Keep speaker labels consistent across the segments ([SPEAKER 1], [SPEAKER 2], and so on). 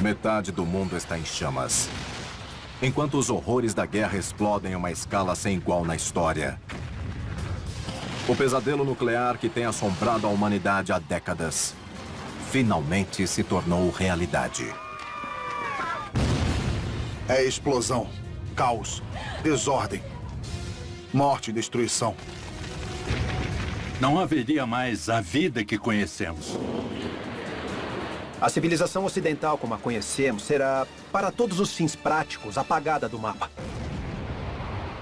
[SPEAKER 1] Metade do mundo está em chamas. Enquanto os horrores da guerra explodem em uma escala sem igual na história. O pesadelo nuclear que tem assombrado a humanidade há décadas finalmente se tornou realidade.
[SPEAKER 2] É explosão, caos, desordem, morte e destruição.
[SPEAKER 3] Não haveria mais a vida que conhecemos.
[SPEAKER 4] A civilização ocidental como a conhecemos será, para todos os fins práticos, apagada do mapa.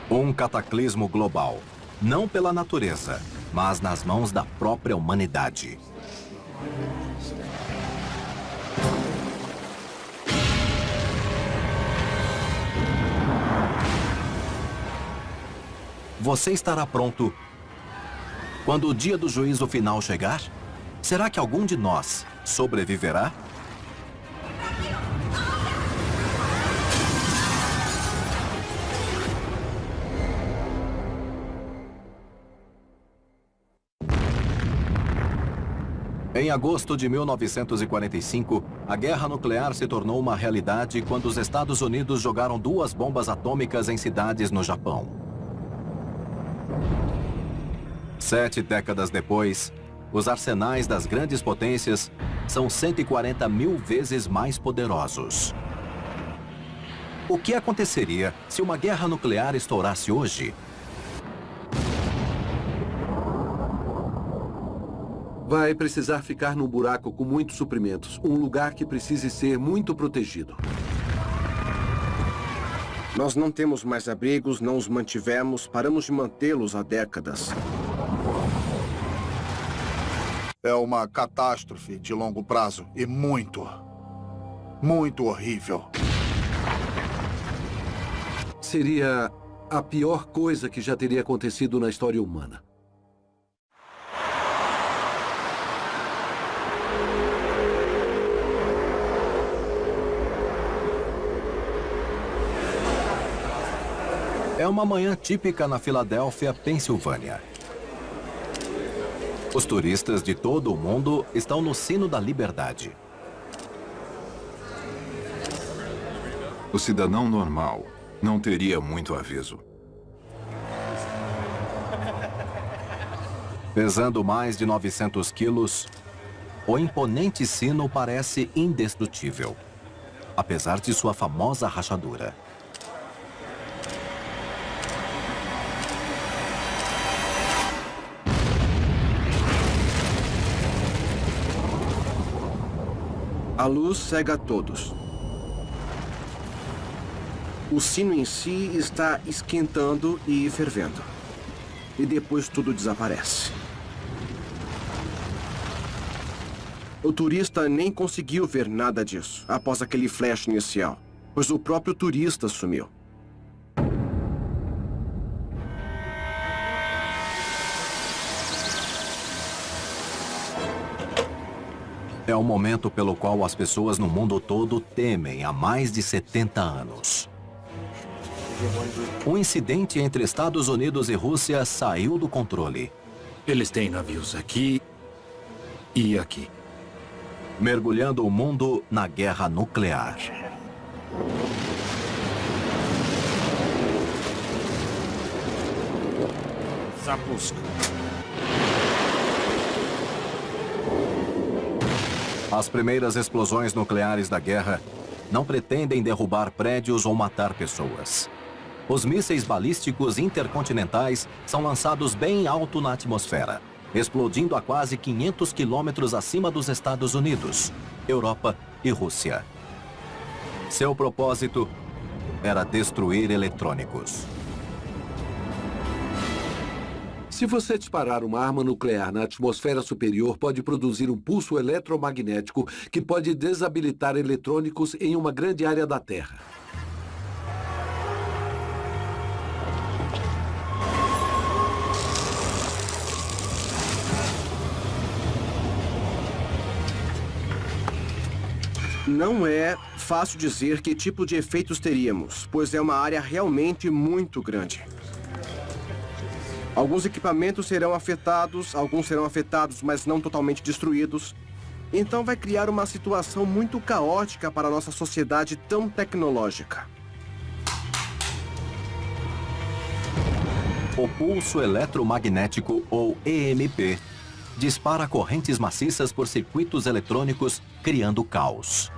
[SPEAKER 1] Um cataclismo global. Não pela natureza, mas nas mãos da própria humanidade. Você estará pronto quando o dia do juízo final chegar? Será que algum de nós sobreviverá? Em agosto de 1945, a guerra nuclear se tornou uma realidade quando os Estados Unidos jogaram 2 bombas atômicas em cidades no Japão. 7 décadas depois, os arsenais das grandes potências são 140 mil vezes mais poderosos. O que aconteceria se uma guerra nuclear estourasse hoje?
[SPEAKER 5] Vai precisar ficar num buraco com muitos suprimentos. Um lugar que precise ser muito protegido.
[SPEAKER 6] Nós não temos mais abrigos, não os mantivemos, paramos de mantê-los há décadas.
[SPEAKER 2] É uma catástrofe de longo prazo e muito horrível.
[SPEAKER 5] Seria a pior coisa que já teria acontecido na história humana.
[SPEAKER 1] É uma manhã típica na Filadélfia, Pensilvânia. Os turistas de todo o mundo estão no Sino da Liberdade.
[SPEAKER 7] O cidadão normal não teria muito aviso.
[SPEAKER 1] Pesando mais de 900 quilos, o imponente sino parece indestrutível, apesar de sua famosa rachadura.
[SPEAKER 6] A luz cega a todos. O sino em si está esquentando e fervendo. E depois tudo desaparece. O turista nem conseguiu ver nada disso após aquele flash inicial, pois o próprio turista sumiu.
[SPEAKER 1] É o momento pelo qual as pessoas no mundo todo temem há mais de 70 anos. Um incidente entre Estados Unidos e Rússia saiu do controle.
[SPEAKER 3] Eles têm navios aqui e aqui.
[SPEAKER 1] Mergulhando o mundo na guerra nuclear.
[SPEAKER 3] Zapusca.
[SPEAKER 1] As primeiras explosões nucleares da guerra não pretendem derrubar prédios ou matar pessoas. Os mísseis balísticos intercontinentais são lançados bem alto na atmosfera, explodindo a quase 500 quilômetros acima dos Estados Unidos, Europa e Rússia. Seu propósito era destruir eletrônicos.
[SPEAKER 5] Se você disparar uma arma nuclear na atmosfera superior, pode produzir um pulso eletromagnético que pode desabilitar eletrônicos em uma grande área da Terra.
[SPEAKER 6] Não é fácil dizer que tipo de efeitos teríamos, pois é uma área realmente muito grande. Alguns equipamentos serão afetados, alguns serão afetados, mas não totalmente destruídos. Então vai criar uma situação muito caótica para a nossa sociedade tão tecnológica.
[SPEAKER 1] O pulso eletromagnético, ou EMP, dispara correntes maciças por circuitos eletrônicos, criando caos.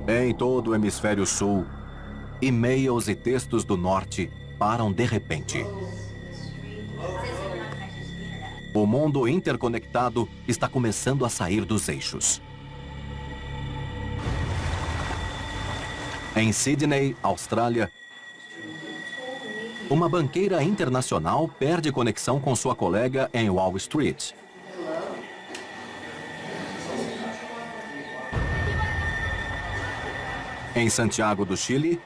[SPEAKER 1] Em todo o hemisfério sul, e-mails e textos do norte param de repente. O mundo interconectado está começando a sair dos eixos. Em Sydney, Austrália, uma banqueira internacional perde conexão com sua colega em Wall Street. Em Santiago do Chile,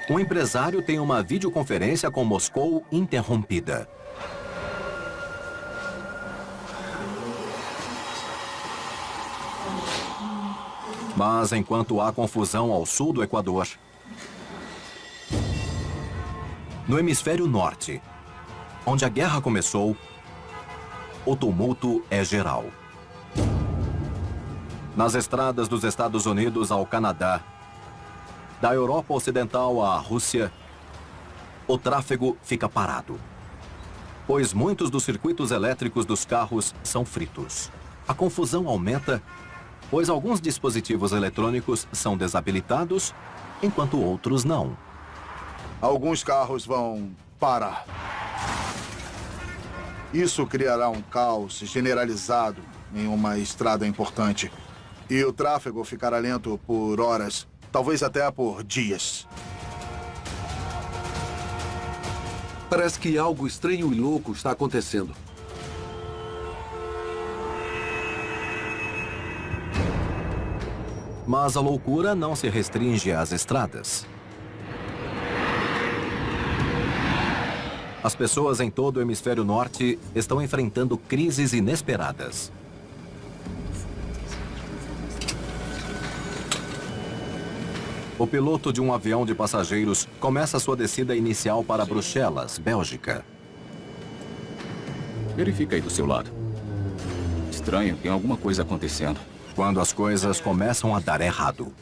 [SPEAKER 1] um empresário tem uma videoconferência com Moscou interrompida. Mas enquanto há confusão ao sul do Equador, no hemisfério norte, onde a guerra começou, o tumulto é geral. Nas estradas dos Estados Unidos ao Canadá, da Europa Ocidental à Rússia, o tráfego fica parado, pois muitos dos circuitos elétricos dos carros são fritos. A confusão aumenta, pois alguns dispositivos eletrônicos são desabilitados, enquanto outros não.
[SPEAKER 2] Alguns carros vão parar. Isso criará um caos generalizado em uma estrada importante. E o tráfego ficará lento por horas, talvez até por dias.
[SPEAKER 5] Parece que algo estranho e louco está acontecendo.
[SPEAKER 1] Mas a loucura não se restringe às estradas. As pessoas em todo o hemisfério norte estão enfrentando crises inesperadas. O piloto de um avião de passageiros começa sua descida inicial para Bruxelas, Bélgica.
[SPEAKER 8] Verifica aí do seu lado. Estranho, tem alguma coisa acontecendo.
[SPEAKER 1] Quando as coisas começam a dar errado.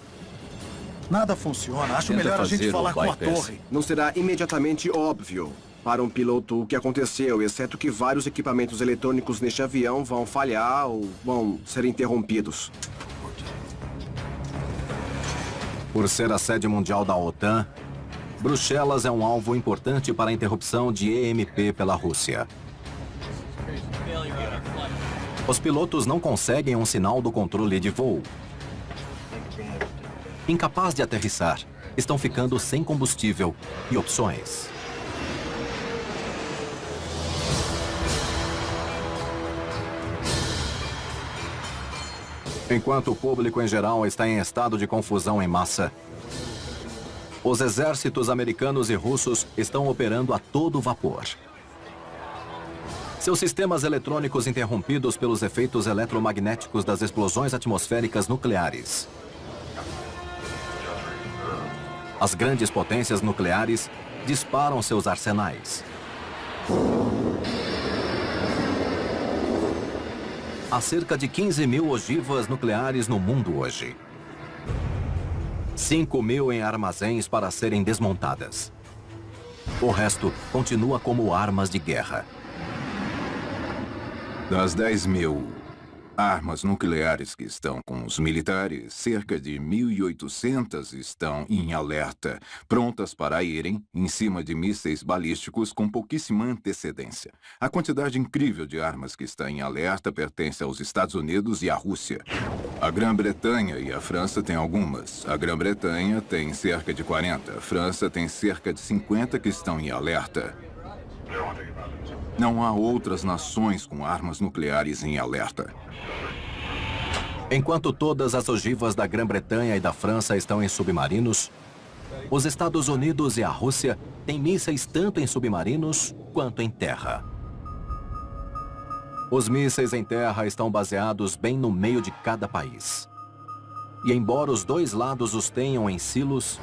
[SPEAKER 2] Nada funciona. Acho
[SPEAKER 8] Tenta
[SPEAKER 2] melhor a gente
[SPEAKER 8] fazer
[SPEAKER 2] falar
[SPEAKER 8] o
[SPEAKER 2] com a
[SPEAKER 8] bypass.
[SPEAKER 2] torre.
[SPEAKER 6] Não será imediatamente óbvio para um piloto o que aconteceu, exceto que vários equipamentos eletrônicos neste avião vão falhar ou vão ser interrompidos.
[SPEAKER 1] Por ser a sede mundial da OTAN, Bruxelas é um alvo importante para a interrupção de EMP pela Rússia. Os pilotos não conseguem um sinal do controle de voo. Incapaz de aterrissar, estão ficando sem combustível e opções. Enquanto o público em geral está em estado de confusão em massa, os exércitos americanos e russos estão operando a todo vapor. Seus sistemas eletrônicos interrompidos pelos efeitos eletromagnéticos das explosões atmosféricas nucleares. As grandes potências nucleares disparam seus arsenais. Há cerca de 15 mil ogivas nucleares no mundo hoje. 5 mil em armazéns para serem desmontadas. O resto continua como armas de guerra.
[SPEAKER 7] Das 10 mil armas nucleares que estão com os militares, cerca de 1.800 estão em alerta, prontas para irem em cima de mísseis balísticos com pouquíssima antecedência. A quantidade incrível de armas que está em alerta pertence aos Estados Unidos e à Rússia. A Grã-Bretanha e a França têm algumas. A Grã-Bretanha tem cerca de 40, a França tem cerca de 50 que estão em alerta. Não há outras nações com armas nucleares em alerta.
[SPEAKER 1] Enquanto todas as ogivas da Grã-Bretanha e da França estão em submarinos, os Estados Unidos e a Rússia têm mísseis tanto em submarinos quanto em terra. Os mísseis em terra estão baseados bem no meio de cada país. E embora os dois lados os tenham em silos,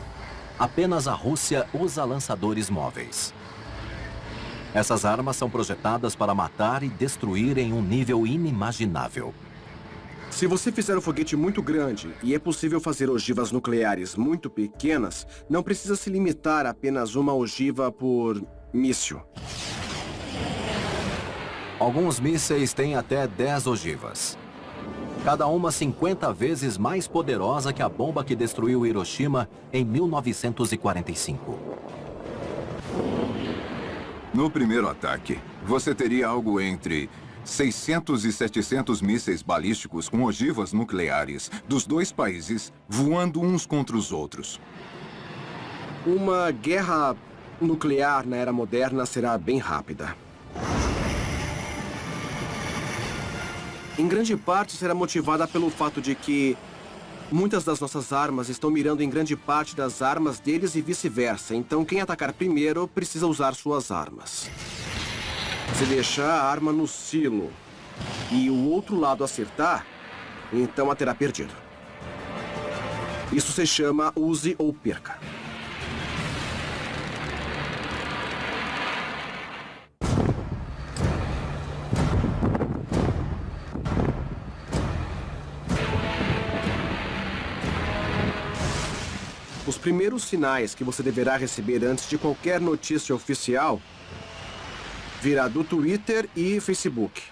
[SPEAKER 1] apenas a Rússia usa lançadores móveis. Essas armas são projetadas para matar e destruir em um nível inimaginável.
[SPEAKER 6] Se você fizer um foguete muito grande e é possível fazer ogivas nucleares muito pequenas, não precisa se limitar a apenas uma ogiva por míssil.
[SPEAKER 1] Alguns mísseis têm até 10 ogivas. Cada uma 50 vezes mais poderosa que a bomba que destruiu Hiroshima em 1945.
[SPEAKER 7] No primeiro ataque, você teria algo entre 600 e 700 mísseis balísticos com ogivas nucleares dos dois países voando uns contra os outros.
[SPEAKER 6] Uma guerra nuclear na era moderna será bem rápida. Em grande parte será motivada pelo fato de que muitas das nossas armas estão mirando em grande parte das armas deles e vice-versa. Então quem atacar primeiro precisa usar suas armas. Se deixar a arma no silo e o outro lado acertar, então a terá perdido. Isso se chama use ou perca. Os primeiros sinais que você deverá receber antes de qualquer notícia oficial virá do Twitter e Facebook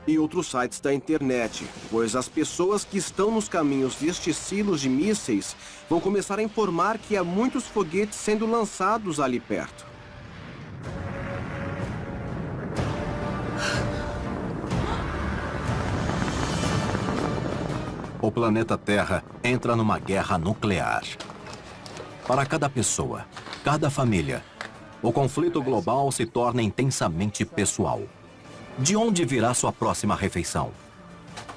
[SPEAKER 6] e outros sites da internet, pois as pessoas que estão nos caminhos destes silos de mísseis vão começar a informar que há muitos foguetes sendo lançados ali perto.
[SPEAKER 1] O planeta Terra entra numa guerra nuclear. Para cada pessoa, cada família, o conflito global se torna intensamente pessoal. De onde virá sua próxima refeição?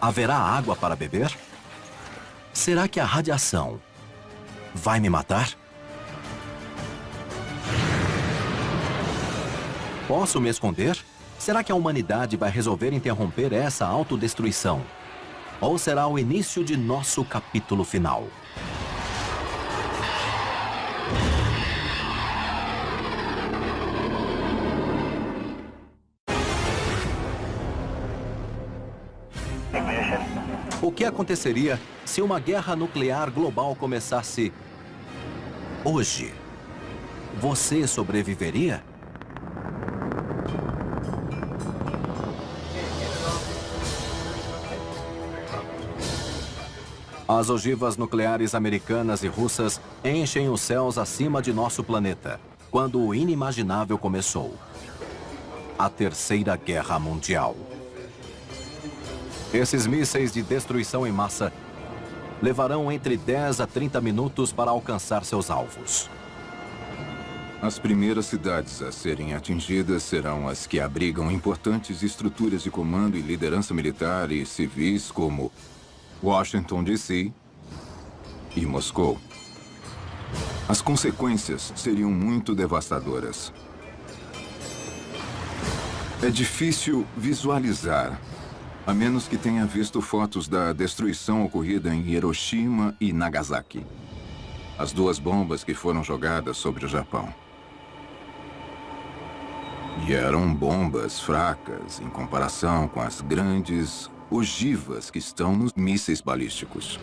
[SPEAKER 1] Haverá água para beber? Será que a radiação vai me matar? Posso me esconder? Será que a humanidade vai resolver interromper essa autodestruição? Ou será o início de nosso capítulo final? O que aconteceria se uma guerra nuclear global começasse hoje? Você sobreviveria? As ogivas nucleares americanas e russas enchem os céus acima de nosso planeta, quando o inimaginável começou. A Terceira Guerra Mundial. Esses mísseis de destruição em massa levarão entre 10 a 30 minutos para alcançar seus alvos.
[SPEAKER 7] As primeiras cidades a serem atingidas serão as que abrigam importantes estruturas de comando e liderança militar e civis como Washington, D.C. e Moscou. As consequências seriam muito devastadoras. É difícil visualizar, a menos que tenha visto fotos da destruição ocorrida em Hiroshima e Nagasaki. As duas bombas que foram jogadas sobre o Japão. E eram bombas fracas em comparação com as grandes ogivas que estão nos mísseis balísticos.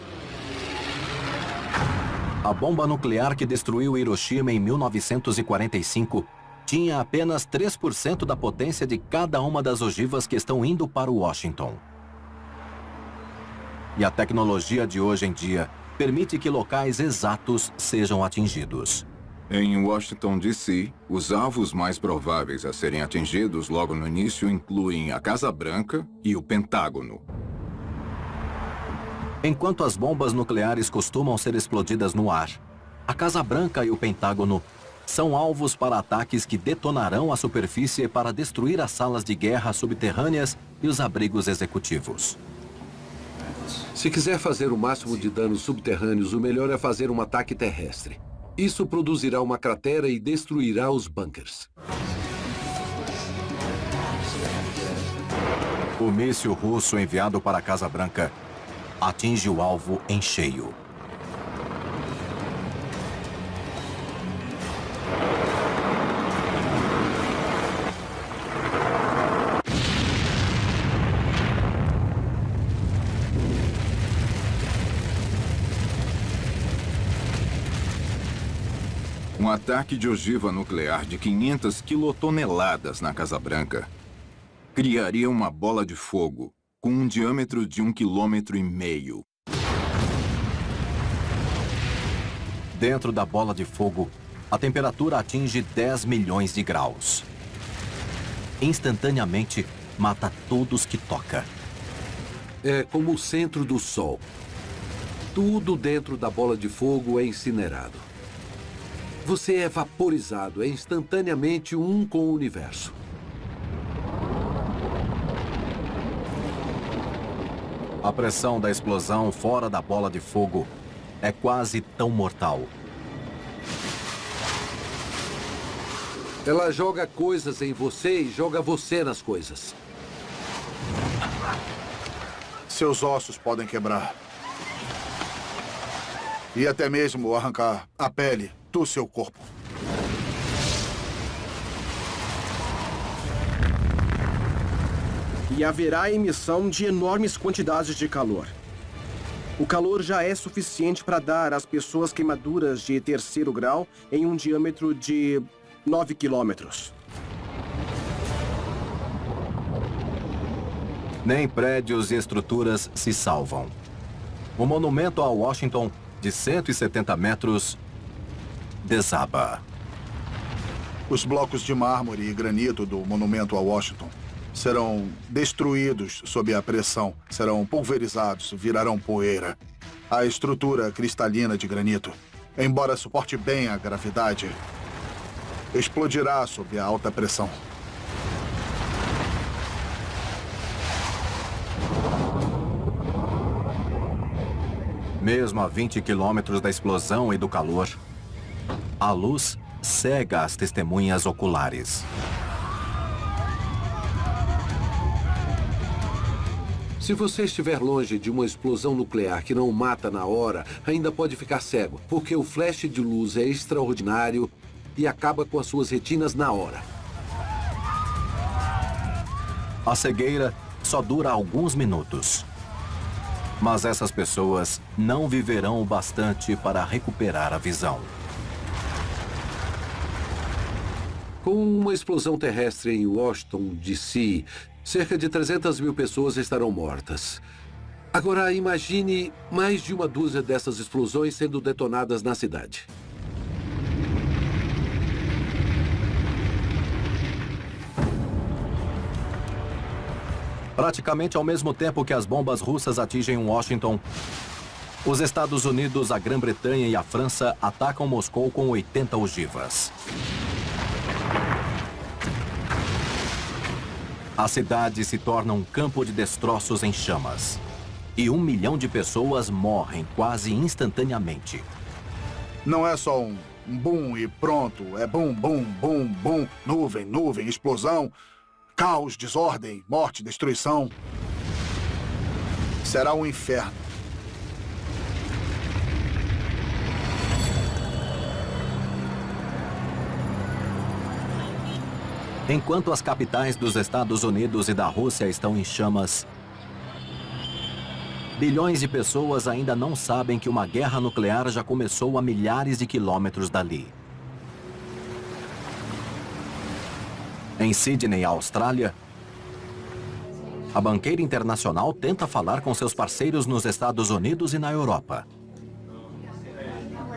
[SPEAKER 1] A bomba nuclear que destruiu Hiroshima em 1945 tinha apenas 3% da potência de cada uma das ogivas que estão indo para Washington. E a tecnologia de hoje em dia permite que locais exatos sejam atingidos.
[SPEAKER 7] Em Washington, D.C., os alvos mais prováveis a serem atingidos logo no início incluem a Casa Branca e o Pentágono.
[SPEAKER 1] Enquanto as bombas nucleares costumam ser explodidas no ar, a Casa Branca e o Pentágono são alvos para ataques que detonarão a superfície para destruir as salas de guerra subterrâneas e os abrigos executivos.
[SPEAKER 5] Se quiser fazer o máximo de danos subterrâneos, o melhor é fazer um ataque terrestre. Isso produzirá uma cratera e destruirá os bunkers.
[SPEAKER 1] O míssil russo enviado para a Casa Branca atinge o alvo em cheio.
[SPEAKER 7] Um ataque de ogiva nuclear de 500 quilotoneladas na Casa Branca criaria uma bola de fogo com um diâmetro de 1,5 km.
[SPEAKER 1] Dentro da bola de fogo, a temperatura atinge 10 milhões de graus. Instantaneamente, mata todos que toca.
[SPEAKER 5] É como o centro do Sol. Tudo dentro da bola de fogo é incinerado. Você é vaporizado, é instantaneamente um com o universo.
[SPEAKER 1] A pressão da explosão fora da bola de fogo é quase tão mortal.
[SPEAKER 5] Ela joga coisas em você e joga você nas coisas.
[SPEAKER 2] Seus ossos podem quebrar. E até mesmo arrancar a pele do seu corpo.
[SPEAKER 6] E haverá emissão de enormes quantidades de calor. O calor já é suficiente para dar às pessoas queimaduras de 3º grau em um diâmetro de 9 quilômetros.
[SPEAKER 1] Nem prédios e estruturas se salvam. O monumento a Washington, de 170 metros, desaba.
[SPEAKER 2] Os blocos de mármore e granito do monumento a Washington serão destruídos sob a pressão, serão pulverizados, virarão poeira. A estrutura cristalina de granito, embora suporte bem a gravidade, explodirá sob a alta pressão.
[SPEAKER 1] Mesmo a 20 quilômetros da explosão e do calor, a luz cega as testemunhas oculares.
[SPEAKER 5] Se você estiver longe de uma explosão nuclear que não o mata na hora, ainda pode ficar cego, porque o flash de luz é extraordinário e acaba com as suas retinas na hora.
[SPEAKER 1] A cegueira só dura alguns minutos. Mas essas pessoas não viverão o bastante para recuperar a visão.
[SPEAKER 5] Com uma explosão terrestre em Washington, D.C., cerca de 300 mil pessoas estarão mortas. Agora, imagine mais de uma dúzia dessas explosões sendo detonadas na cidade.
[SPEAKER 1] Praticamente ao mesmo tempo que as bombas russas atingem Washington, os Estados Unidos, a Grã-Bretanha e a França atacam Moscou com 80 ogivas. A cidade se torna um campo de destroços em chamas. E 1 milhão de pessoas morrem quase instantaneamente.
[SPEAKER 2] Não é só um boom e pronto. É bum, bum, bum, bum. Nuvem, nuvem, explosão. Caos, desordem, morte, destruição. Será um inferno.
[SPEAKER 1] Enquanto as capitais dos Estados Unidos e da Rússia estão em chamas, bilhões de pessoas ainda não sabem que uma guerra nuclear já começou a milhares de quilômetros dali. Em Sydney, Austrália, a banqueira internacional tenta falar com seus parceiros nos Estados Unidos e na Europa,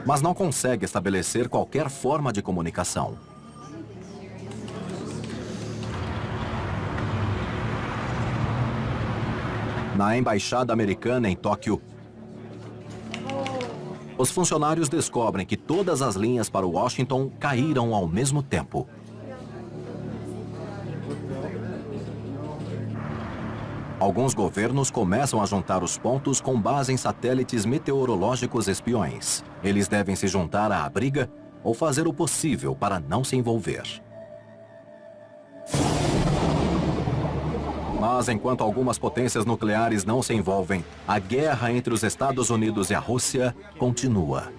[SPEAKER 1] mas não consegue estabelecer qualquer forma de comunicação. Na embaixada americana em Tóquio, os funcionários descobrem que todas as linhas para Washington caíram ao mesmo tempo. Alguns governos começam a juntar os pontos com base em satélites meteorológicos espiões. Eles devem se juntar à briga ou fazer o possível para não se envolver. Mas enquanto algumas potências nucleares não se envolvem, a guerra entre os Estados Unidos e a Rússia continua.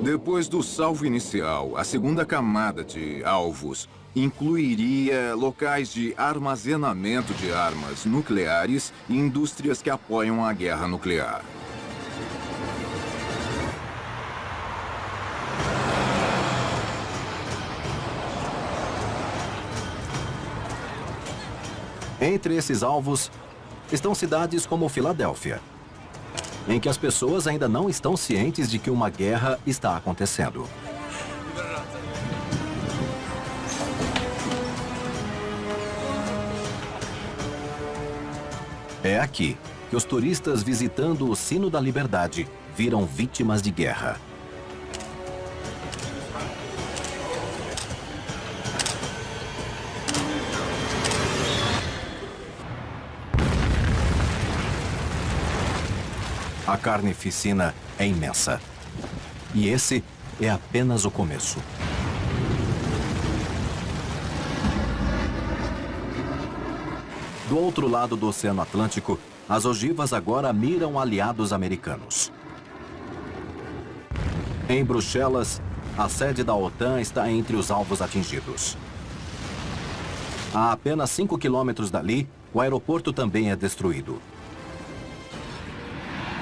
[SPEAKER 7] Depois do salvo inicial, a segunda camada de alvos incluiria locais de armazenamento de armas nucleares e indústrias que apoiam a guerra nuclear.
[SPEAKER 1] Entre esses alvos estão cidades como Filadélfia, em que as pessoas ainda não estão cientes de que uma guerra está acontecendo. É aqui que os turistas visitando o Sino da Liberdade viram vítimas de guerra. A carnificina é imensa. E esse é apenas o começo. Do outro lado do Oceano Atlântico, as ogivas agora miram aliados americanos. Em Bruxelas, a sede da OTAN está entre os alvos atingidos. A apenas 5 quilômetros dali, o aeroporto também é destruído,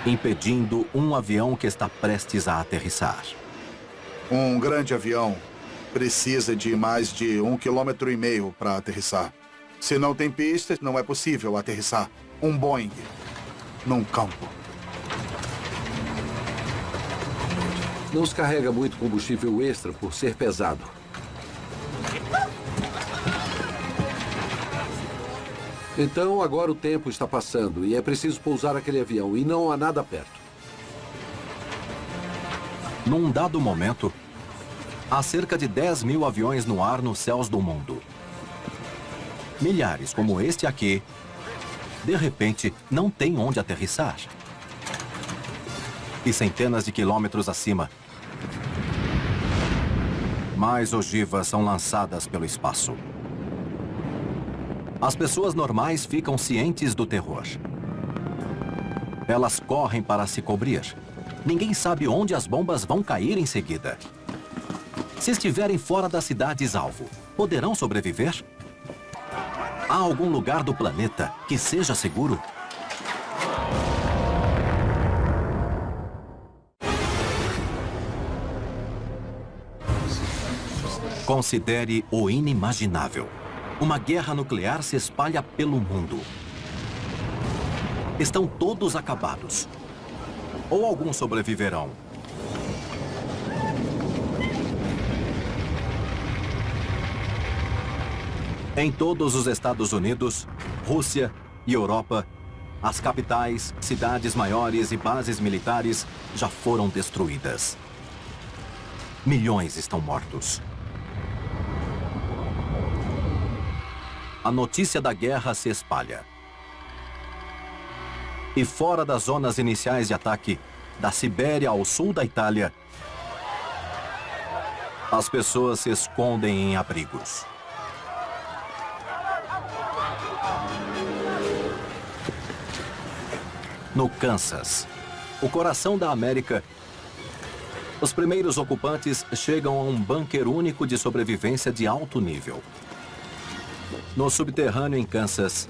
[SPEAKER 1] impedindo um avião que está prestes a aterrissar.
[SPEAKER 2] Um grande avião precisa de mais de 1,5 km para aterrissar. Se não tem pistas, não é possível aterrissar um Boeing num campo.
[SPEAKER 5] Não se carrega muito combustível extra por ser pesado. Então, agora o tempo está passando e é preciso pousar aquele avião e não há nada perto.
[SPEAKER 1] Num dado momento, há cerca de 10 mil aviões no ar nos céus do mundo. Milhares como este aqui, de repente, não têm onde aterrissar. E centenas de quilômetros acima, mais ogivas são lançadas pelo espaço. As pessoas normais ficam cientes do terror. Elas correm para se cobrir. Ninguém sabe onde as bombas vão cair em seguida. Se estiverem fora das cidades-alvo, poderão sobreviver? Há algum lugar do planeta que seja seguro? Considere o inimaginável. Uma guerra nuclear se espalha pelo mundo. Estão todos acabados. Ou alguns sobreviverão. Em todos os Estados Unidos, Rússia e Europa, as capitais, cidades maiores e bases militares já foram destruídas. Milhões estão mortos. A notícia da guerra se espalha. E fora das zonas iniciais de ataque, da Sibéria ao sul da Itália, as pessoas se escondem em abrigos. No Kansas, o coração da América, os primeiros ocupantes chegam a um bunker único de sobrevivência de alto nível. No subterrâneo em Kansas,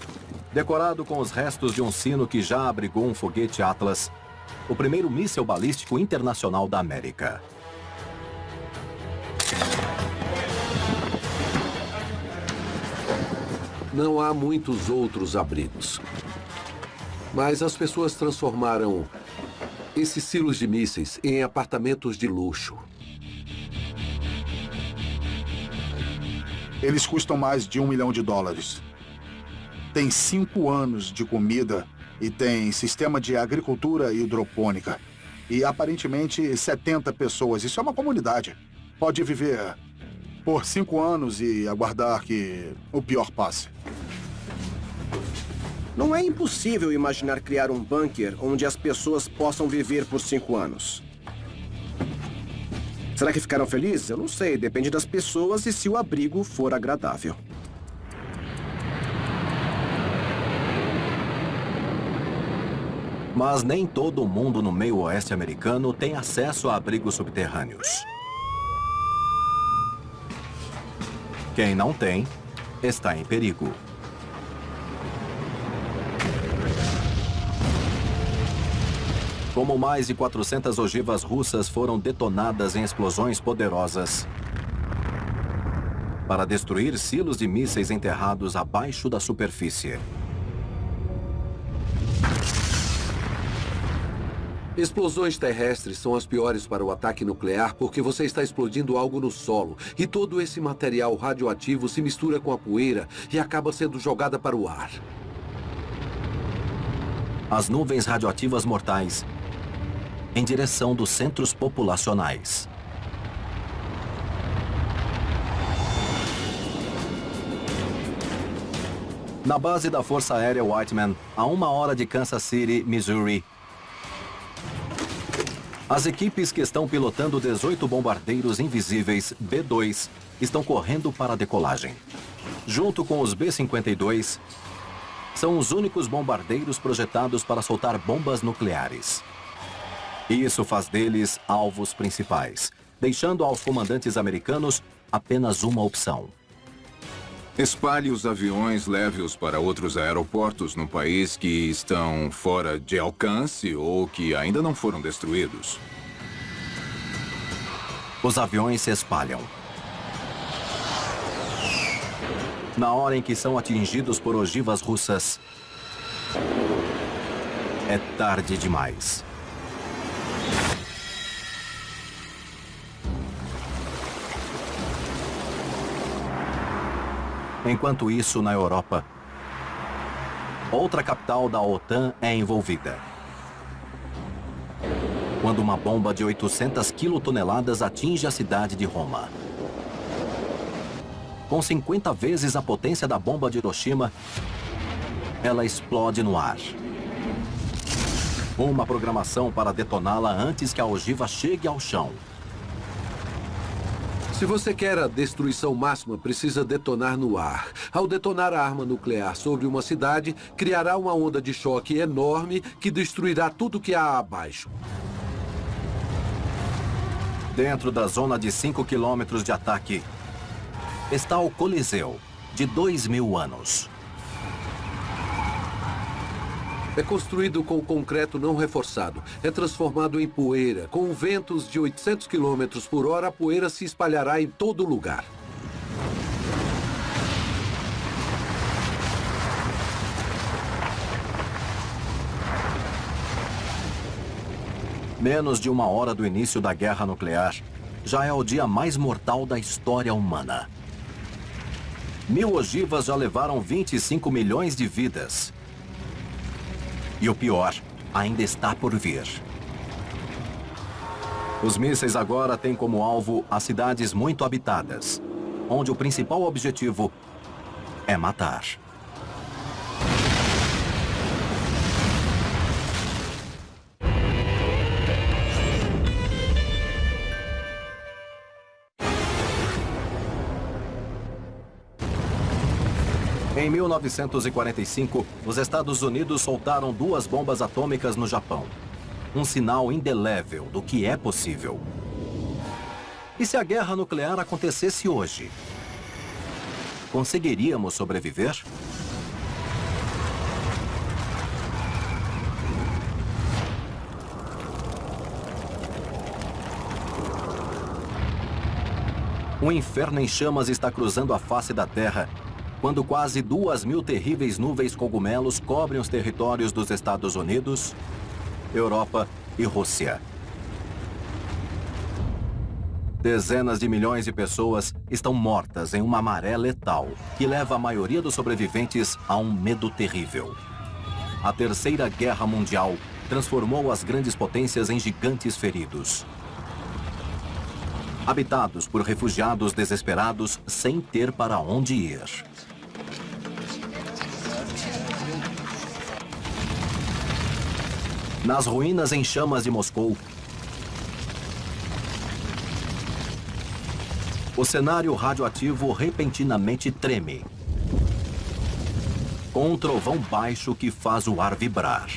[SPEAKER 1] decorado com os restos de um sino que já abrigou um foguete Atlas, o primeiro míssil balístico internacional da América.
[SPEAKER 5] Não há muitos outros abrigos. Mas as pessoas transformaram esses silos de mísseis em apartamentos de luxo.
[SPEAKER 2] Eles custam mais de $1 milhão. Tem 5 anos de comida e tem sistema de agricultura hidropônica. E aparentemente 70 pessoas. Isso é uma comunidade. Pode viver por 5 anos e aguardar que o pior passe.
[SPEAKER 6] Não é impossível imaginar criar um bunker onde as pessoas possam viver por 5 anos. Será que ficaram felizes? Eu não sei. Depende das pessoas e se o abrigo for agradável.
[SPEAKER 1] Mas nem todo mundo no meio oeste americano tem acesso a abrigos subterrâneos. Quem não tem, está em perigo. Como mais de 400 ogivas russas foram detonadas em explosões poderosas, para destruir silos de mísseis enterrados abaixo da superfície.
[SPEAKER 5] Explosões terrestres são as piores para o ataque nuclear porque você está explodindo algo no solo e todo esse material radioativo se mistura com a poeira e acaba sendo jogada para o ar.
[SPEAKER 1] As nuvens radioativas mortais em direção dos centros populacionais. Na base da Força Aérea Whiteman, a 1 hora de Kansas City, Missouri, as equipes que estão pilotando 18 bombardeiros invisíveis B-2 estão correndo para a decolagem. Junto com os B-52, são os únicos bombardeiros projetados para soltar bombas nucleares. Isso faz deles alvos principais, deixando aos comandantes americanos apenas uma opção.
[SPEAKER 7] Espalhe os aviões, leve-os para outros aeroportos no país que estão fora de alcance ou que ainda não foram destruídos.
[SPEAKER 1] Os aviões se espalham. Na hora em que são atingidos por ogivas russas, é tarde demais. Enquanto isso, na Europa, outra capital da OTAN é envolvida. Quando uma bomba de 800 quilotoneladas atinge a cidade de Roma. Com 50 vezes a potência da bomba de Hiroshima, ela explode no ar. Uma programação para detoná-la antes que a ogiva chegue ao chão.
[SPEAKER 5] Se você quer a destruição máxima, precisa detonar no ar. Ao detonar a arma nuclear sobre uma cidade, criará uma onda de choque enorme que destruirá tudo que há abaixo.
[SPEAKER 1] Dentro da zona de 5 quilômetros de ataque, está o Coliseu, de 2.000 anos.
[SPEAKER 5] É construído com concreto não reforçado. É transformado em poeira. Com ventos de 800 km por hora, a poeira se espalhará em todo lugar.
[SPEAKER 1] Menos de 1 hora do início da guerra nuclear, já é o dia mais mortal da história humana. 1000 ogivas já levaram 25 milhões de vidas. E o pior ainda está por vir. Os mísseis agora têm como alvo as cidades muito habitadas, onde o principal objetivo é matar. Em 1945, os Estados Unidos soltaram 2 bombas atômicas no Japão. Um sinal indelével do que é possível. E se a guerra nuclear acontecesse hoje? Conseguiríamos sobreviver? Um inferno em chamas está cruzando a face da Terra quando quase 2.000 terríveis nuvens cogumelos cobrem os territórios dos Estados Unidos, Europa e Rússia. Dezenas de milhões de pessoas estão mortas em uma maré letal que leva a maioria dos sobreviventes a um medo terrível. A Terceira Guerra Mundial transformou as grandes potências em gigantes feridos. Habitados por refugiados desesperados sem ter para onde ir. Nas ruínas em chamas de Moscou, o cenário radioativo repentinamente treme, com um trovão baixo que faz o ar vibrar.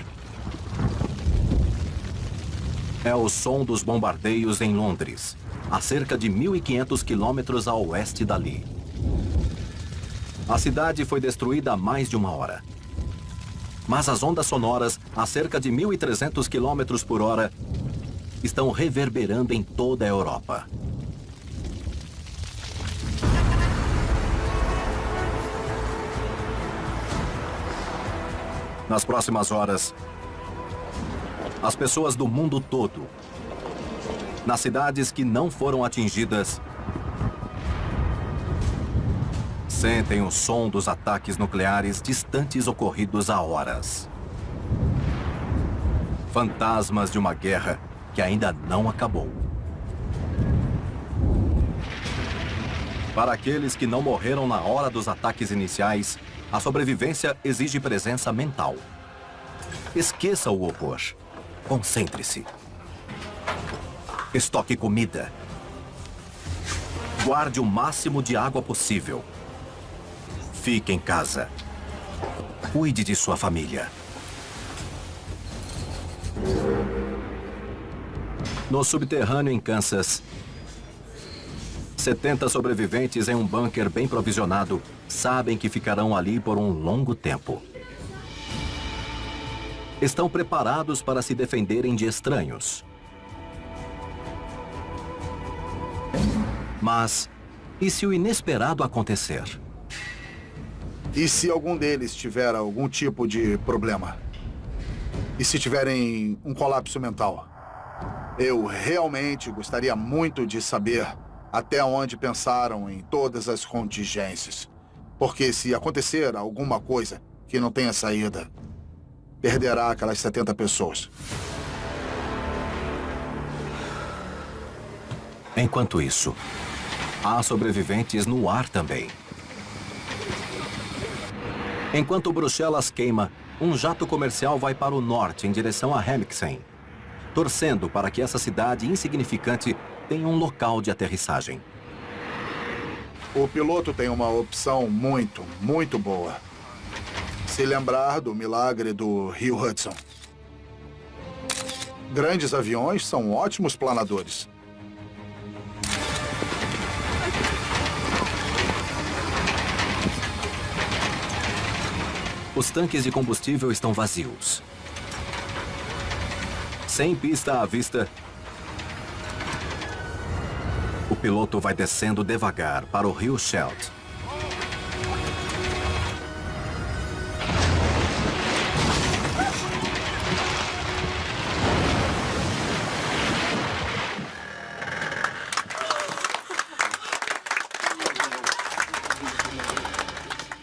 [SPEAKER 1] É o som dos bombardeios em Londres, a cerca de 1.500 quilômetros a oeste dali. A cidade foi destruída há mais de 1 hora. Mas as ondas sonoras, a cerca de 1.300 km por hora, estão reverberando em toda a Europa. Nas próximas horas, as pessoas do mundo todo, nas cidades que não foram atingidas, sentem o som dos ataques nucleares distantes ocorridos há horas. Fantasmas de uma guerra que ainda não acabou. Para aqueles que não morreram na hora dos ataques iniciais, a sobrevivência exige presença mental. Esqueça o horror. Concentre-se. Estoque comida. Guarde o máximo de água possível. Fique em casa. Cuide de sua família. No subterrâneo em Kansas, 70 sobreviventes em um bunker bem provisionado sabem que ficarão ali por um longo tempo. Estão preparados para se defenderem de estranhos. Mas, e se o inesperado acontecer?
[SPEAKER 2] E se algum deles tiver algum tipo de problema? E se tiverem um colapso mental? Eu realmente gostaria muito de saber até onde pensaram em todas as contingências. Porque se acontecer alguma coisa que não tenha saída, perderá aquelas 70 pessoas.
[SPEAKER 1] Enquanto isso, há sobreviventes no ar também. Enquanto Bruxelas queima, um jato comercial vai para o norte em direção a Hemixen, torcendo para que essa cidade insignificante tenha um local de aterrissagem.
[SPEAKER 2] O piloto tem uma opção muito boa. Se lembrar do milagre do Rio Hudson. Grandes aviões são ótimos planadores.
[SPEAKER 1] Os tanques de combustível estão vazios. Sem pista à vista, o piloto vai descendo devagar para o rio Scheldt.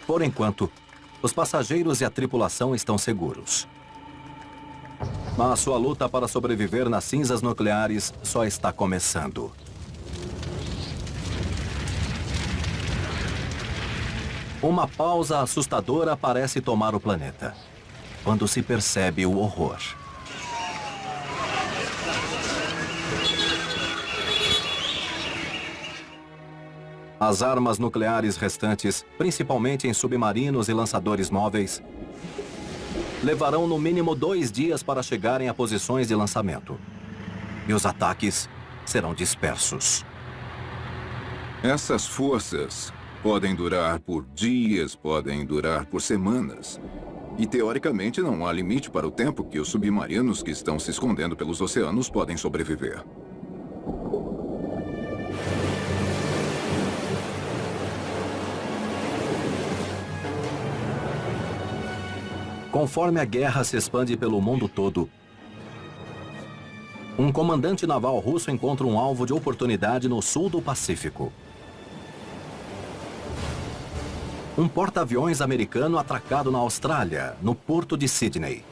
[SPEAKER 1] Por enquanto, os passageiros e a tripulação estão seguros. Mas sua luta para sobreviver nas cinzas nucleares só está começando. Uma pausa assustadora parece tomar o planeta, quando se percebe o horror. As armas nucleares restantes, principalmente em submarinos e lançadores móveis, levarão no mínimo 2 dias para chegarem a posições de lançamento. E os ataques serão dispersos.
[SPEAKER 7] Essas forças podem durar por dias, podem durar por semanas. E, teoricamente, não há limite para o tempo que os submarinos que estão se escondendo pelos oceanos podem sobreviver.
[SPEAKER 1] Conforme a guerra se expande pelo mundo todo, um comandante naval russo encontra um alvo de oportunidade no sul do Pacífico. Um porta-aviões americano atracado na Austrália, no porto de Sydney.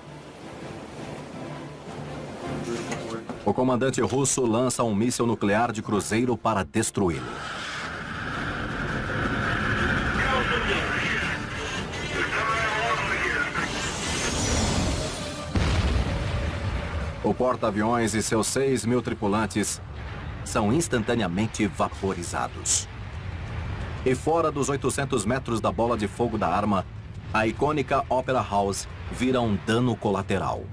[SPEAKER 1] O comandante russo lança um míssil nuclear de cruzeiro para destruí-lo. O porta-aviões e seus 6.000 tripulantes são instantaneamente vaporizados. E fora dos 800 metros da bola de fogo da arma, a icônica Opera House vira um dano colateral.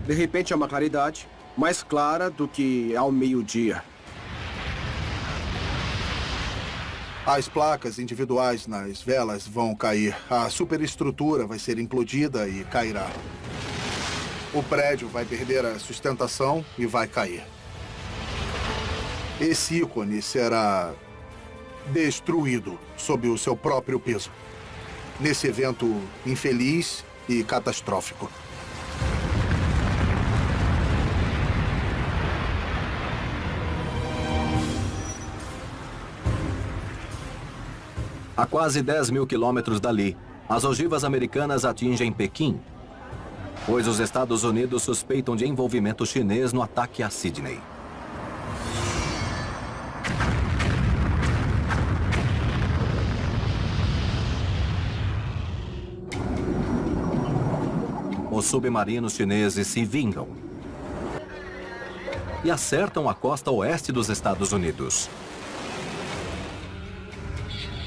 [SPEAKER 6] De repente é uma claridade mais clara do que ao meio-dia.
[SPEAKER 2] As placas individuais nas velas vão cair. A superestrutura vai ser implodida e cairá. O prédio vai perder a sustentação e vai cair. Esse ícone será destruído sob o seu próprio peso. Nesse evento infeliz e catastrófico.
[SPEAKER 1] A quase 10 mil quilômetros dali, as ogivas americanas atingem Pequim, pois os Estados Unidos suspeitam de envolvimento chinês no ataque a Sydney. Os submarinos chineses se vingam e acertam a costa oeste dos Estados Unidos.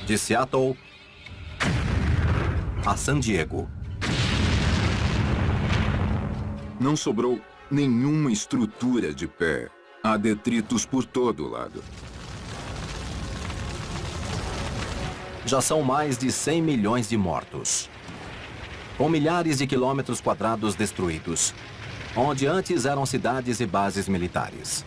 [SPEAKER 1] De Seattle a San Diego.
[SPEAKER 7] Não sobrou nenhuma estrutura de pé. Há detritos por todo lado.
[SPEAKER 1] Já são mais de 100 milhões de mortos, com milhares de quilômetros quadrados destruídos, onde antes eram cidades e bases militares.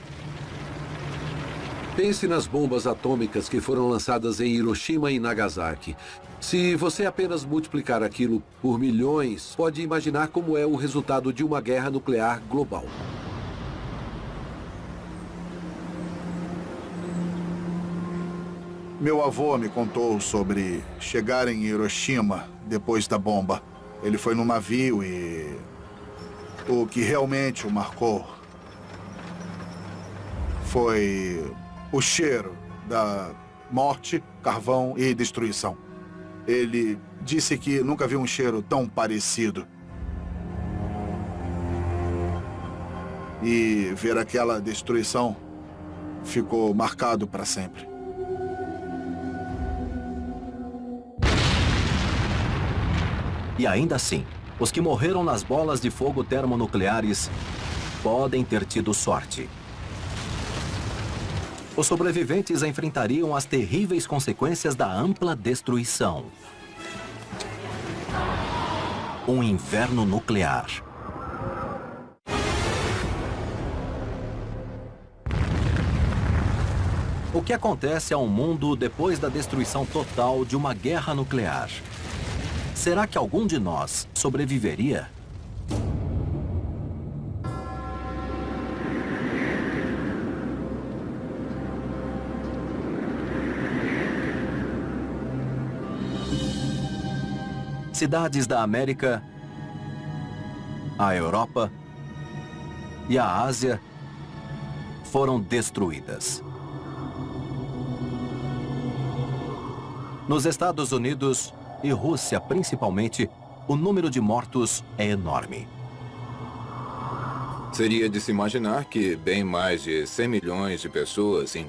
[SPEAKER 5] Pense nas bombas atômicas que foram lançadas em Hiroshima e Nagasaki. Se você apenas multiplicar aquilo por milhões, pode imaginar como é o resultado de uma guerra nuclear global.
[SPEAKER 2] Meu avô me contou sobre chegar em Hiroshima depois da bomba. Ele foi num navio e o que realmente o marcou foi o cheiro da morte, carvão e destruição. Ele disse que nunca viu um cheiro tão parecido. E ver aquela destruição ficou marcado para sempre.
[SPEAKER 1] E ainda assim, os que morreram nas bolas de fogo termonucleares podem ter tido sorte. Os sobreviventes enfrentariam as terríveis consequências da ampla destruição. Um inverno nuclear. O que acontece ao mundo depois da destruição total de uma guerra nuclear? Será que algum de nós sobreviveria? Cidades da América, a Europa e a Ásia foram destruídas. Nos Estados Unidos e Rússia, principalmente, o número de mortos é enorme.
[SPEAKER 7] Seria de se imaginar que bem mais de 100 milhões de pessoas em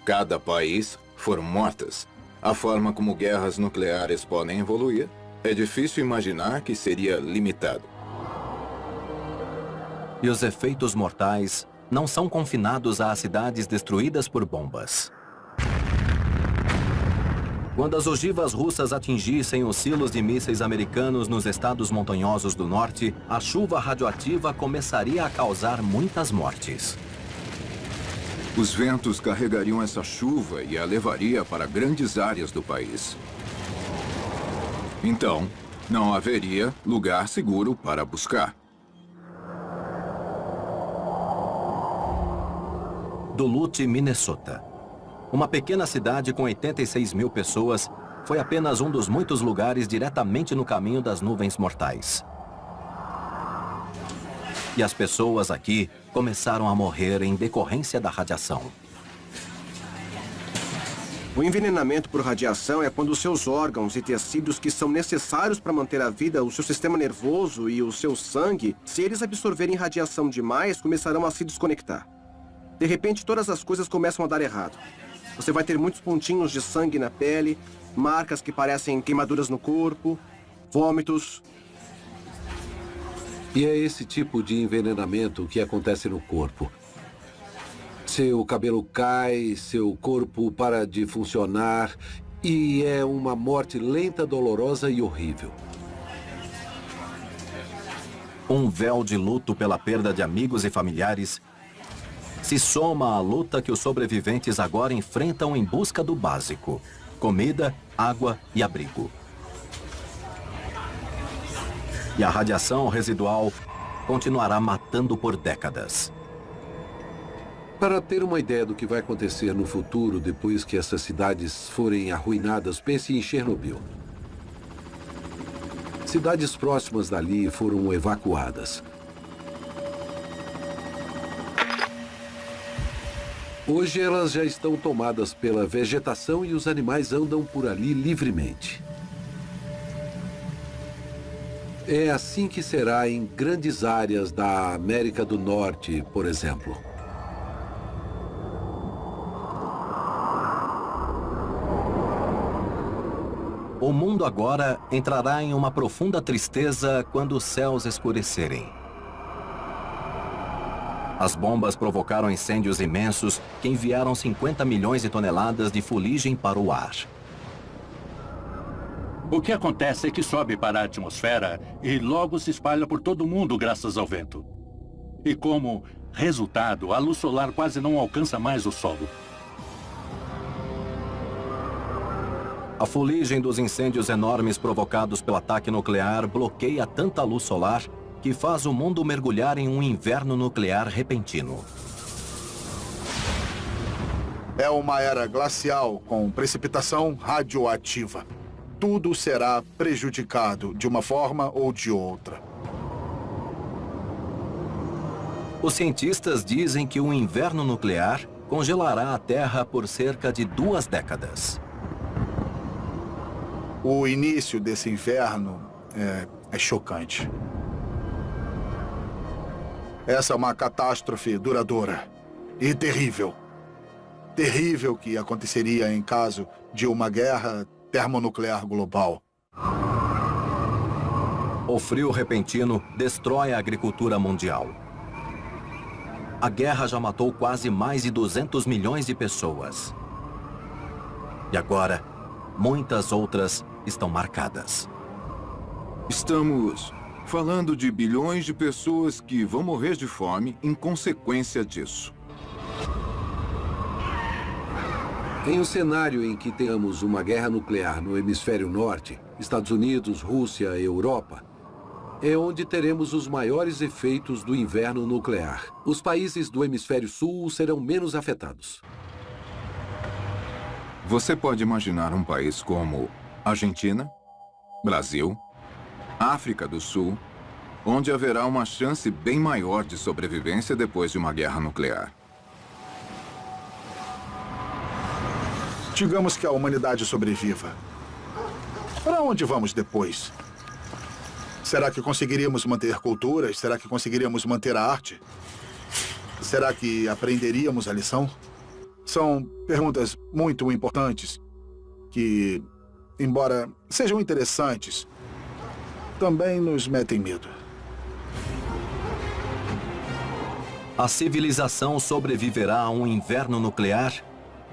[SPEAKER 7] cada país foram mortas. A forma como guerras nucleares podem evoluir, é difícil imaginar que seria limitado.
[SPEAKER 1] E os efeitos mortais não são confinados às cidades destruídas por bombas. Quando as ogivas russas atingissem os silos de mísseis americanos nos estados montanhosos do norte, a chuva radioativa começaria a causar muitas mortes.
[SPEAKER 7] Os ventos carregariam essa chuva e a levaria para grandes áreas do país. Então, não haveria lugar seguro para buscar.
[SPEAKER 1] Duluth, Minnesota. Uma pequena cidade com 86 mil pessoas, foi apenas um dos muitos lugares diretamente no caminho das nuvens mortais. E as pessoas aqui começaram a morrer em decorrência da radiação.
[SPEAKER 6] O envenenamento por radiação é quando os seus órgãos e tecidos que são necessários para manter a vida, o seu sistema nervoso e o seu sangue, se eles absorverem radiação demais, começarão a se desconectar. De repente, todas as coisas começam a dar errado. Você vai ter muitos pontinhos de sangue na pele, marcas que parecem queimaduras no corpo, vômitos.
[SPEAKER 5] E é esse tipo de envenenamento que acontece no corpo. Seu cabelo cai, seu corpo para de funcionar e é uma morte lenta, dolorosa e horrível.
[SPEAKER 1] Um véu de luto pela perda de amigos e familiares se soma à luta que os sobreviventes agora enfrentam em busca do básico: comida, água e abrigo. E a radiação residual continuará matando por décadas.
[SPEAKER 5] Para ter uma ideia do que vai acontecer no futuro depois que essas cidades forem arruinadas, pense em Chernobyl. Cidades próximas dali foram evacuadas. Hoje elas já estão tomadas pela vegetação e os animais andam por ali livremente. É assim que será em grandes áreas da América do Norte, por exemplo.
[SPEAKER 1] O mundo agora entrará em uma profunda tristeza quando os céus escurecerem. As bombas provocaram incêndios imensos que enviaram 50 milhões de toneladas de fuligem para o ar.
[SPEAKER 3] O que acontece é que sobe para a atmosfera e logo se espalha por todo o mundo graças ao vento. E como resultado, a luz solar quase não alcança mais o solo.
[SPEAKER 1] A fuligem dos incêndios enormes provocados pelo ataque nuclear bloqueia tanta luz solar que faz o mundo mergulhar em um inverno nuclear repentino.
[SPEAKER 2] É uma era glacial com precipitação radioativa. Tudo será prejudicado de uma forma ou de outra.
[SPEAKER 1] Os cientistas dizem que o inverno nuclear congelará a Terra por cerca de 2 décadas.
[SPEAKER 2] O início desse inverno é chocante. Essa é uma catástrofe duradoura e terrível. Terrível que aconteceria em caso de uma guerra termonuclear global.
[SPEAKER 1] O frio repentino destrói a agricultura mundial. A guerra já matou quase mais de 200 milhões de pessoas. E agora, muitas outras estão marcadas.
[SPEAKER 7] Estamos falando de bilhões de pessoas que vão morrer de fome em consequência disso.
[SPEAKER 5] Em um cenário em que tenhamos uma guerra nuclear no hemisfério norte, Estados Unidos, Rússia e Europa, é onde teremos os maiores efeitos do inverno nuclear. Os países do hemisfério sul serão menos afetados.
[SPEAKER 7] Você pode imaginar um país como Argentina, Brasil, África do Sul, onde haverá uma chance bem maior de sobrevivência depois de uma guerra nuclear.
[SPEAKER 2] Digamos que a humanidade sobreviva. Para onde vamos depois? Será que conseguiríamos manter culturas? Será que conseguiríamos manter a arte? Será que aprenderíamos a lição? São perguntas muito importantes que, embora sejam interessantes, também nos metem medo.
[SPEAKER 1] A civilização sobreviverá a um inverno nuclear?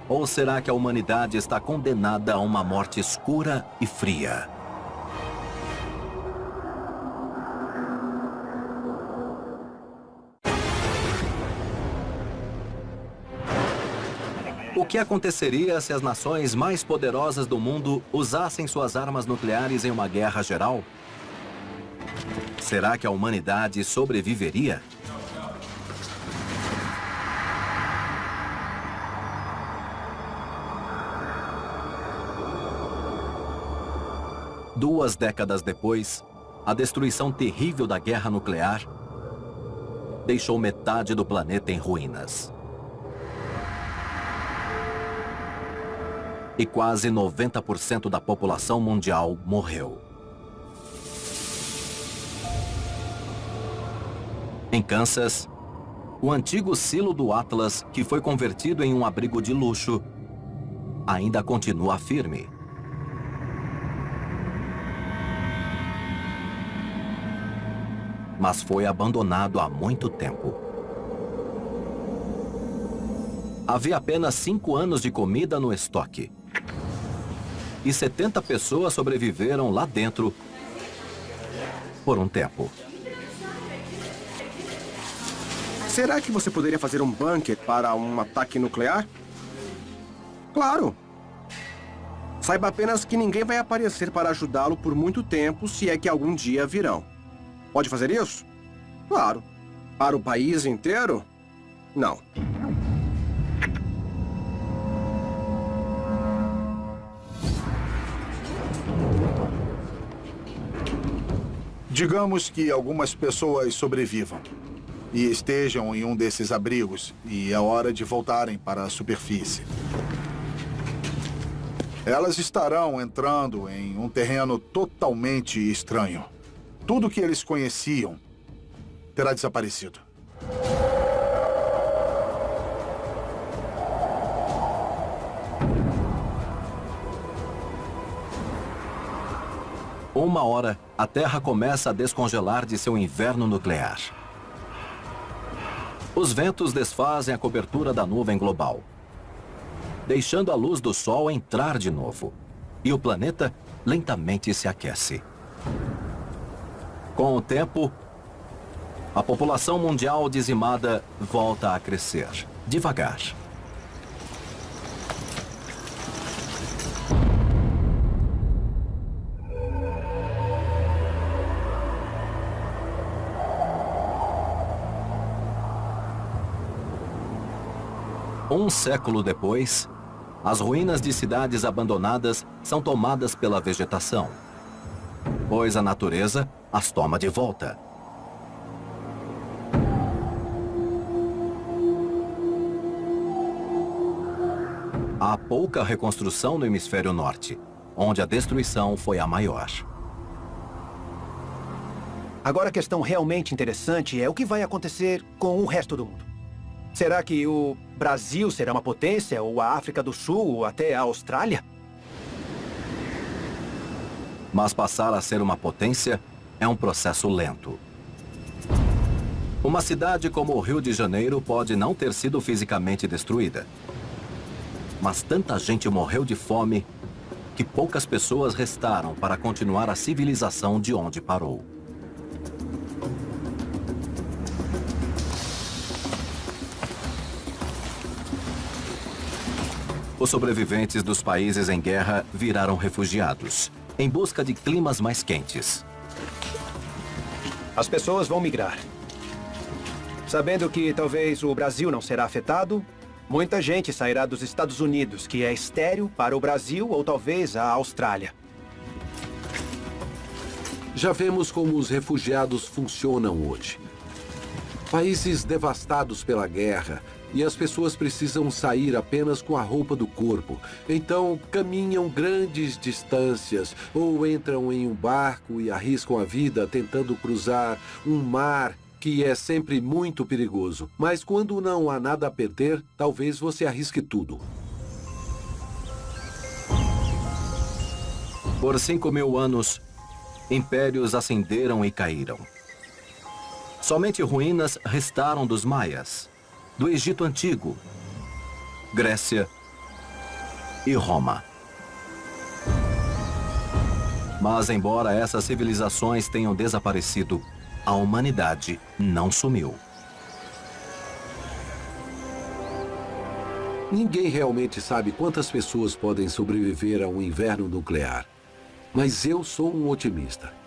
[SPEAKER 1] Ou será que a humanidade está condenada a uma morte escura e fria? O que aconteceria se as nações mais poderosas do mundo usassem suas armas nucleares em uma guerra geral? Será que a humanidade sobreviveria? Duas décadas depois, a destruição terrível da guerra nuclear deixou metade do planeta em ruínas. E quase 90% da população mundial morreu. Em Kansas, o antigo silo do Atlas, que foi convertido em um abrigo de luxo, ainda continua firme. Mas foi abandonado há muito tempo. Havia apenas 5 anos de comida no estoque. E 70 pessoas sobreviveram lá dentro por um tempo.
[SPEAKER 6] Será que você poderia fazer um bunker para um ataque nuclear? Claro! Saiba apenas que ninguém vai aparecer para ajudá-lo por muito tempo, se é que algum dia virão. Pode fazer isso? Claro. Para o país inteiro? Não.
[SPEAKER 2] Digamos que algumas pessoas sobrevivam e estejam em um desses abrigos e é hora de voltarem para a superfície. Elas estarão entrando em um terreno totalmente estranho. Tudo que eles conheciam terá desaparecido.
[SPEAKER 1] Uma hora, a Terra começa a descongelar de seu inverno nuclear. Os ventos desfazem a cobertura da nuvem global, deixando a luz do Sol entrar de novo. E o planeta lentamente se aquece. Com o tempo, a população mundial dizimada volta a crescer, devagar. Um século depois, as ruínas de cidades abandonadas são tomadas pela vegetação, pois a natureza as toma de volta. Há pouca reconstrução no hemisfério norte, onde a destruição foi a maior.
[SPEAKER 4] Agora a questão realmente interessante é o que vai acontecer com o resto do mundo. Será que o Brasil será uma potência, ou a África do Sul, ou até a Austrália?
[SPEAKER 1] Mas passar a ser uma potência é um processo lento. Uma cidade como o Rio de Janeiro pode não ter sido fisicamente destruída. Mas tanta gente morreu de fome que poucas pessoas restaram para continuar a civilização de onde parou. Os sobreviventes dos países em guerra viraram refugiados, em busca de climas mais quentes.
[SPEAKER 4] As pessoas vão migrar. Sabendo que talvez o Brasil não será afetado, muita gente sairá dos Estados Unidos, que é estéril, para o Brasil ou talvez a Austrália.
[SPEAKER 5] Já vemos como os refugiados funcionam hoje. Países devastados pela guerra, e as pessoas precisam sair apenas com a roupa do corpo. Então, caminham grandes distâncias ou entram em um barco e arriscam a vida tentando cruzar um mar que é sempre muito perigoso. Mas quando não há nada a perder, talvez você arrisque tudo.
[SPEAKER 1] Por 5.000 anos, impérios ascenderam e caíram. Somente ruínas restaram dos maias, do Egito Antigo, Grécia e Roma. Mas, embora essas civilizações tenham desaparecido, a humanidade não sumiu.
[SPEAKER 5] Ninguém realmente sabe quantas pessoas podem sobreviver a um inverno nuclear. Mas eu sou um otimista.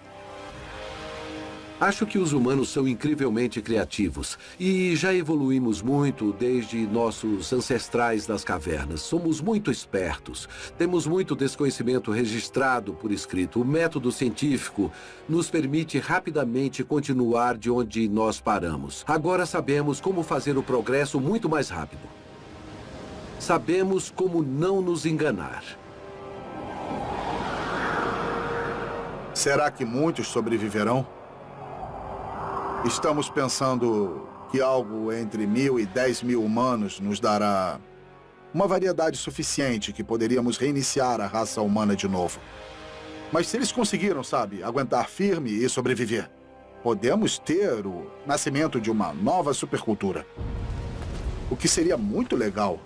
[SPEAKER 5] Acho que os humanos são incrivelmente criativos e já evoluímos muito desde nossos ancestrais das cavernas. Somos muito espertos, temos muito desconhecimento registrado por escrito. O método científico nos permite rapidamente continuar de onde nós paramos. Agora sabemos como fazer o progresso muito mais rápido. Sabemos como não nos enganar.
[SPEAKER 2] Será que muitos sobreviverão? Estamos pensando que algo entre 1.000 e 10.000 humanos nos dará uma variedade suficiente que poderíamos reiniciar a raça humana de novo. Mas se eles conseguiram, sabe, aguentar firme e sobreviver, podemos ter o nascimento de uma nova supercultura. O que seria muito legal.